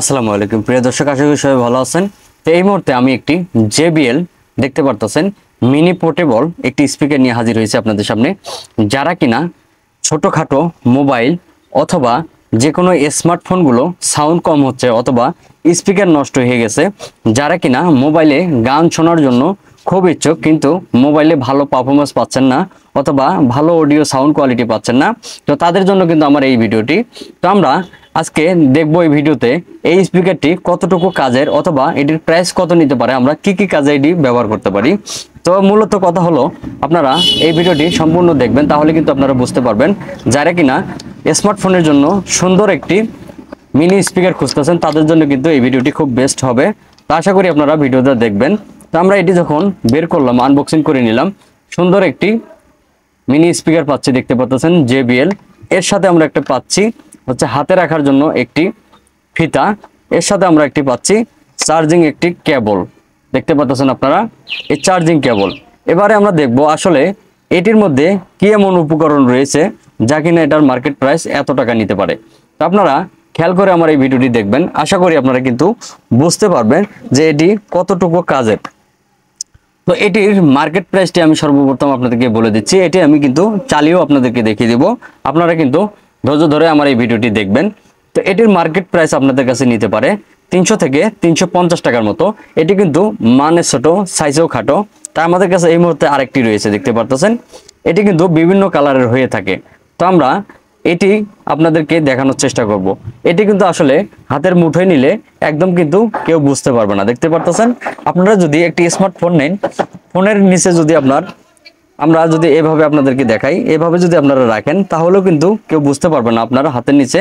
আসসালামু আলাইকুম প্রিয় দর্শক, আশা করি সবাই ভালো আছেন। তো এই মুহূর্তে আমি একটি JBL দেখতে পারতেছেন মিনি পোর্টেবল একটি স্পিকার নিয়ে হাজির হয়েছে আপনাদের সামনে। যারা কিনা ছোটোখাটো মোবাইল অথবা যে কোনো স্মার্টফোনগুলো সাউন্ড কম হচ্ছে অথবা স্পিকার নষ্ট হয়ে গেছে, যারা কিনা মোবাইলে গান শোনার জন্য খুব ইচ্ছুক কিন্তু মোবাইলে ভালো পারফরমেন্স পাচ্ছেন না অথবা ভালো অডিও সাউন্ড কোয়ালিটি পাচ্ছেন না, তো তাদের জন্য কিন্তু আমার এই ভিডিওটি। তো আমরা আজকে দেখবো এই ভিডিওতে এই স্পিকারটি কতটুকু কাজের অথবা এটির প্রাইস কত নিতে পারে, আমরা কি কি কাজে এটি ব্যবহার করতে পারি। তো মূলত কথা হলো, আপনারা এই ভিডিওটি সম্পূর্ণ দেখবেন, তাহলে কিন্তু আপনারা বুঝতে পারবেন যারা কিনা স্মার্টফোনের জন্য সুন্দর একটি মিনি স্পিকার খুঁজতেছেন তাদের জন্য কিন্তু এই ভিডিওটি খুব বেস্ট হবে। তো আশা করি আপনারা ভিডিওটা দেখবেন। তো আমরা এটি যখন বের করলাম, আনবক্সিং করে নিলাম, সুন্দর একটি মিনি স্পিকার পাচ্ছি, দেখতে পাচ্ছেন JBL। এর সাথে আমরা একটা পাচ্ছি হচ্ছে হাতে রাখার জন্য একটি ফিতা, এর সাথে আমরা একটি পাচ্ছি চার্জিং একটি কেবল, দেখতে পাচ্ছেন আপনারা এই চার্জিং কেবল। এবারে আমরা দেখব আসলে এটির মধ্যে কি এমন উপকরণ রয়েছে যা কিনা এটার মার্কেট প্রাইস এত টাকা নিতে পারে। তো আপনারা খেয়াল করে আমার এই ভিডিওটি দেখবেন, আশা করি আপনারা কিন্তু বুঝতে পারবেন যে এটি কতটুকু কাজের। তো এটির মার্কেট প্রাইসটি আমি সর্বপ্রথম আপনাদেরকে বলে দিচ্ছি, এটি আমি কিন্তু চালিয়েও আপনাদেরকে দেখিয়ে দিব, আপনারা কিন্তু ধৈর্য ধরে আমার এই ভিডিওটি দেখবেন। তো এটির মার্কেট প্রাইস আপনাদের কাছে নিতে পারে 300 থেকে 350 টাকার মতো। এটি কিন্তু মানে ছোট, সাইজেও খাটো। তা আমাদের কাছে এই মুহূর্তে আরেকটি রয়েছে, দেখতে পারতেছেন এটি কিন্তু বিভিন্ন কালারের হয়ে থাকে। তো আমরা এটি আপনাদেরকে দেখানোর চেষ্টা করব। এটি কিন্তু আসলে হাতের মুঠোয় নিলে একদম কিন্তু কেউ বুঝতে পারবে না, দেখতে পারতেছেন। আপনারা যদি একটি স্মার্টফোন নেন, ফোনের নিচে যদি আমরা যদি এভাবে আপনাদেরকে দেখাই, এভাবে যদি আপনারা রাখেন তাহলেও কিন্তু কেউ বুঝতে পারবে না আপনার হাতের নিচে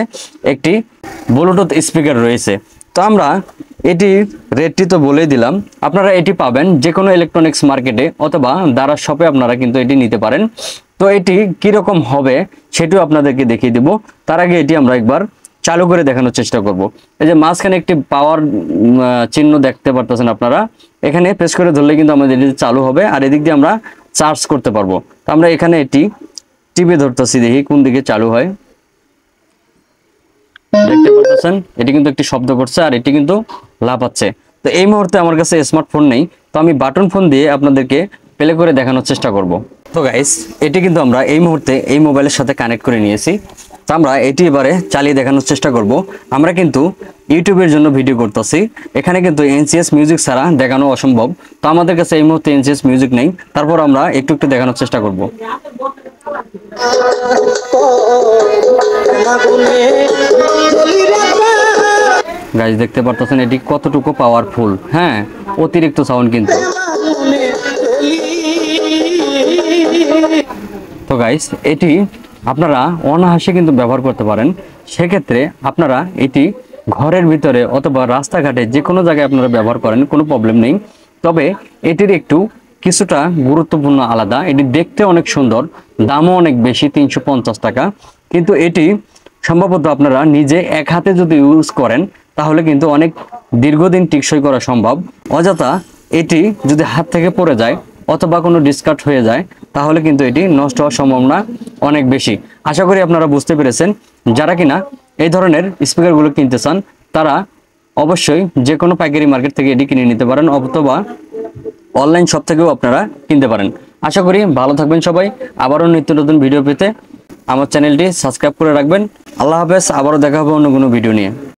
একটি ব্লুটুথ স্পিকার রয়েছে। তো আমরা এটির রেটটি তো বলেই দিলাম, আপনারা এটি পাবেন যে কোনো ইলেকট্রনিক্স মার্কেটে অথবা দারাজ শপে, আপনারা কিন্তু এটি নিতে পারেন। তো এটি কীরকম হবে সেটিও আপনাদেরকে দেখিয়ে দিব। তার আগে এটি আমরা একবার চালু করে দেখানোর চেষ্টা করব। এই যে মাঝখানে একটি পাওয়ার চিহ্ন দেখতে পারতেছেন আপনারা, এখানে প্রেস করে ধরলে কিন্তু আমাদের এটি চালু হবে, আর এদিক দিয়ে আমরা চার্জ করতে পারবো। তো আমরা এখানে এটি টিপে ধরতেছি, দেখি কোন দিকে চালু হয়। দেখতে পাচ্ছেন এটি কিন্তু একটি শব্দ করছে আর এটি কিন্তু লাফাচ্ছে। তো এই মুহূর্তে আমার কাছে স্মার্টফোন নেই, তো আমি বাটন ফোন দিয়ে আপনাদেরকে প্লে করে দেখানোর চেষ্টা করব। তো গাইস, এটি কিন্তু আমরা এই মুহূর্তে এই মোবাইলের সাথে কানেক্ট করে নিয়েছি। তো আমরা এটি এবারে চালিয়ে দেখানোর চেষ্টা করব। আমরা কিন্তু ইউটিউবের জন্য ভিডিও করতেছি, এখানে কিন্তু NCS মিউজিক ছাড়া দেখানো অসম্ভব। তো আমাদের কাছে এই মুহূর্তে NCS মিউজিক নেই, তারপর আমরা একটু একটু দেখানোর চেষ্টা করব। গাইস, দেখতে পারতেছেন এটি কতটুকু পাওয়ারফুল। হ্যাঁ, অতিরিক্ত সাউন্ড কিন্তু। তো গাইস, এটি আপনারা অনায়াসে কিন্তু ব্যবহার করতে পারেন। সেক্ষেত্রে আপনারা এটি ঘরের ভিতরে অথবা রাস্তাঘাটে যে কোনো জায়গায় আপনারা ব্যবহার করেন, কোনো প্রবলেম নেই। তবে এটির একটু কিছুটা গুরুত্বপূর্ণ আলাদা, এটি দেখতে অনেক সুন্দর, দামও অনেক বেশি, 350 টাকা। কিন্তু এটি সম্ভবত আপনারা নিজে এক হাতে যদি ইউজ করেন তাহলে কিন্তু অনেক দীর্ঘদিন টিকসই করা সম্ভব। অযথা এটি যদি হাত থেকে পড়ে যায় অথবা কোনো ডিসকার্ড হয়ে যায় তাহলে কিন্তু এটি নষ্ট হওয়ার সম্ভাবনা অনেক বেশি। আশা করি আপনারা বুঝতে পেরেছেন। যারা কিনা এই ধরনের স্পিকারগুলো কিনতে চান তারা অবশ্যই যে কোনো পাইকারি মার্কেট থেকে এটি কিনে নিতে পারেন অথবা অনলাইন শপ থেকেও আপনারা কিনতে পারেন। আশা করি ভালো থাকবেন সবাই। আবারও নিত্য নতুন ভিডিও পেতে আমার চ্যানেলটি সাবস্ক্রাইব করে রাখবেন। আল্লাহ হাফেজ, আবারও দেখা হবে অন্য কোনো ভিডিও নিয়ে।